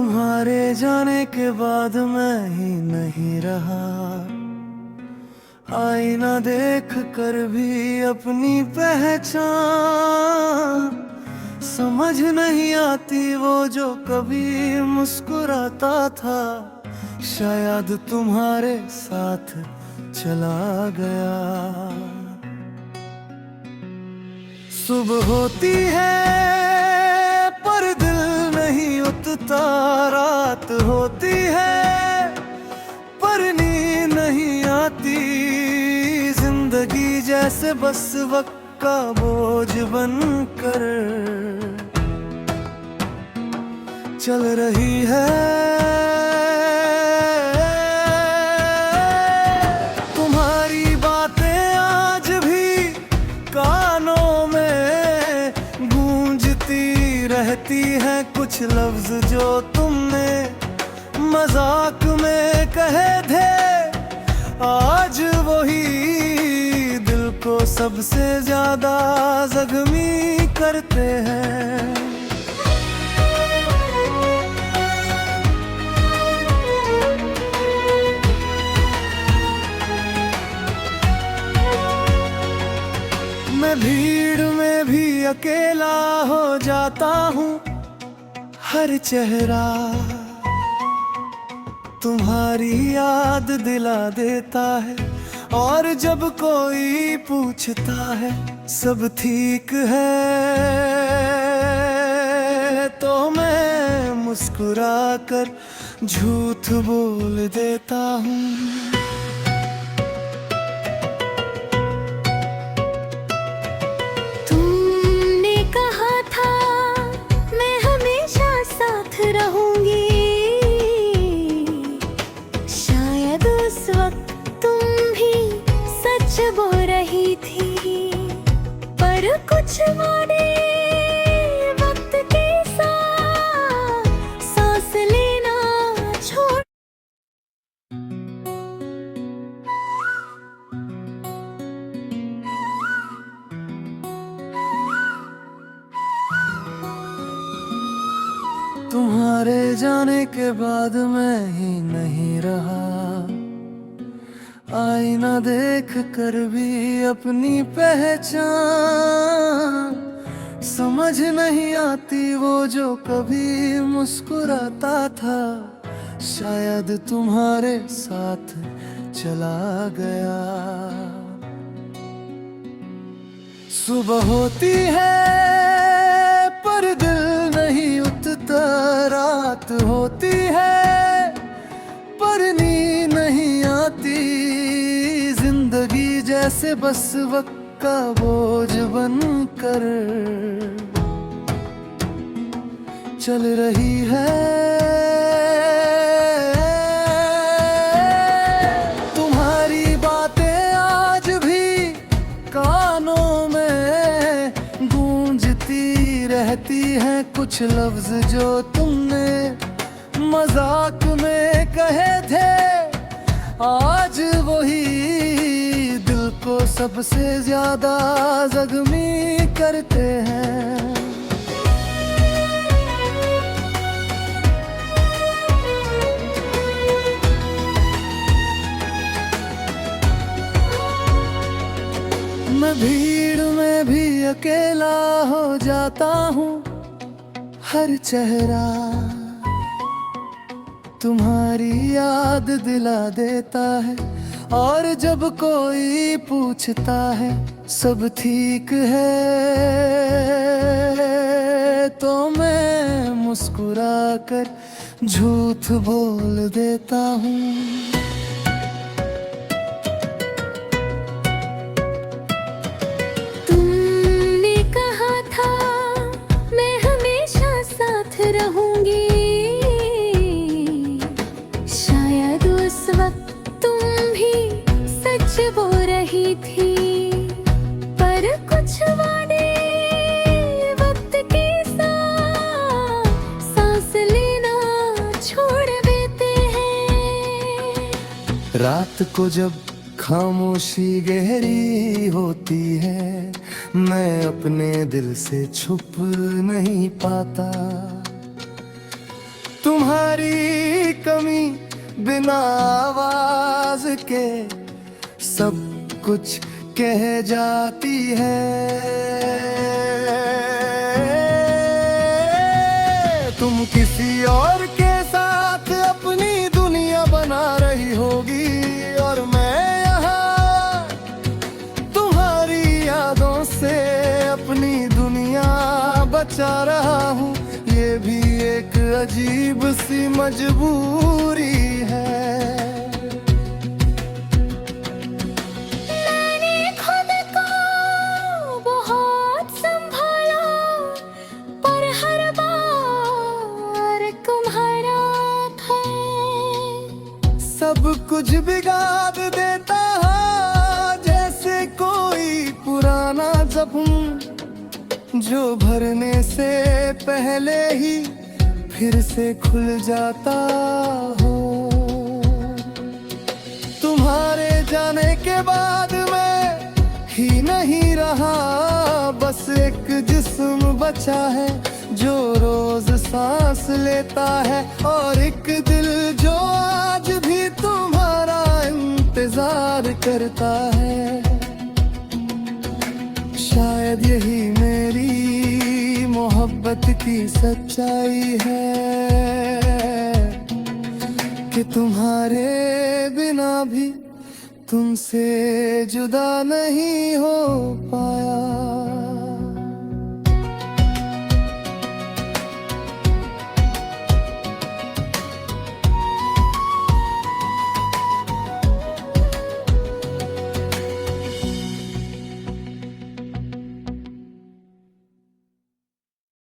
तुम्हारे जाने के बाद मैं ही नहीं रहा। आईना देख कर भी अपनी पहचान समझ नहीं आती। वो जो कभी मुस्कुराता था शायद तुम्हारे साथ चला गया। सुबह होती है पर दिल नहीं उठता, रात होती है पर नींद नहीं आती। जिंदगी जैसे बस वक्त का बोझ बनकर चल रही है। तुम्हारी बातें आज भी कानों में गूंजती रहती हैं। कुछ लफ्ज जो तुमने मजाक में कहे थे आज वही दिल को सबसे ज्यादा जख्मी करते हैं। मैं भीड़ में भी अकेला हो जाता हूँ। हर चेहरा तुम्हारी याद दिला देता है। और जब कोई पूछता है सब ठीक है तो मैं मुस्कुरा कर झूठ बोल देता हूँ। बोल रही थी पर कुछ वादे वक्त के साथ सांस लेना छोड़। तुम्हारे जाने के बाद मैं ही नहीं रहा। आईना देख कर भी अपनी पहचान समझ नहीं आती। वो जो कभी मुस्कुराता था शायद तुम्हारे साथ चला गया। सुबह होती है पर दिल नहीं उठता, रात होती है पर नींद नहीं आती। जिंदगी जैसे बस वक्त का बोझ बनकर चल रही है। तुम्हारी बातें आज भी कानों में गूंजती रहती हैं। कुछ लफ्ज जो तुमने मजाक में कहे थे आज वही दिल को सबसे ज्यादा जख्मी करते हैं। मैं भीड़ में भी अकेला हो जाता हूँ। हर चेहरा तुम्हारी याद दिला देता है। और जब कोई पूछता है सब ठीक है तो मैं मुस्कुरा कर झूठ बोल देता हूँ। तुमने कहा था मैं हमेशा साथ रहूंगी। बोल रही थी पर कुछ वादे वक्त के साथ सांस लेना छोड़ देते हैं। रात को जब खामोशी गहरी होती है मैं अपने दिल से छुप नहीं पाता। तुम तुम्हारी कमी बिना आवाज के सब कुछ कह जाती है। तुम किसी और के साथ अपनी दुनिया बना रही होगी और मैं यहाँ तुम्हारी यादों से अपनी दुनिया बचा रहा हूँ। ये भी एक अजीब सी मजबूरी है। मैंने खुद को बहुत संभाला, पर हर बार तुम्हारा था। सब कुछ बिगाड़ देता है जैसे कोई पुराना जख्म जो भरने से पहले ही फिर से खुल जाता हो। तुम्हारे जाने के बाद मैं ही नहीं रहा, बस एक जिस्म बचा है जो रोज सांस लेता है, और एक दिल जो आज भी तुम्हारा इंतजार करता है। शायद यही मेरी मोहब्बत की सच्चाई है कि तुम्हारे बिना भी तुमसे जुदा नहीं हो पाया।